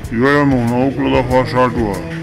Tivemos um núcleo da faixa atual.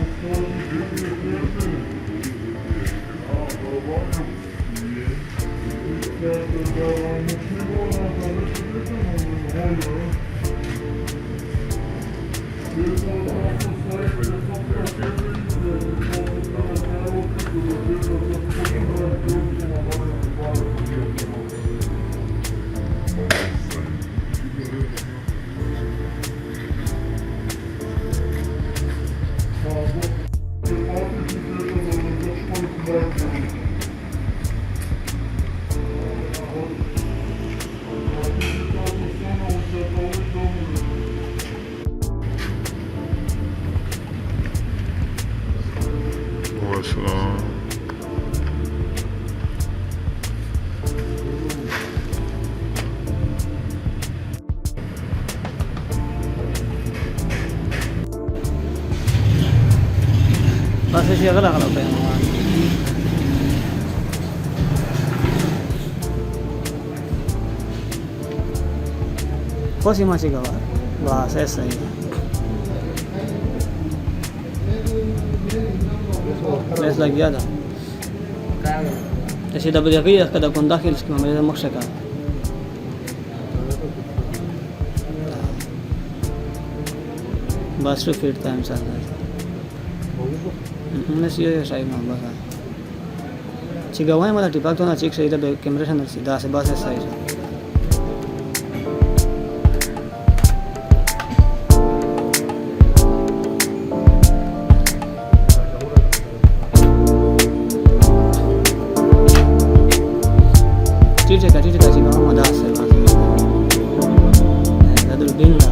بس شيء غلا بين Così ma ci cava, va, sessa io. بس لگ گیا था ऐसे दबे गई कदा कौन दाखिल इसकी मेरे मकसद का बस तो फिर टाइम चल रहा है नसी साइड में बस चिका वही मतलब टिपा तो ना चिक से इधर कैमरे से नसी दास बस है side Cicak cik mama dah saya. Ada lebih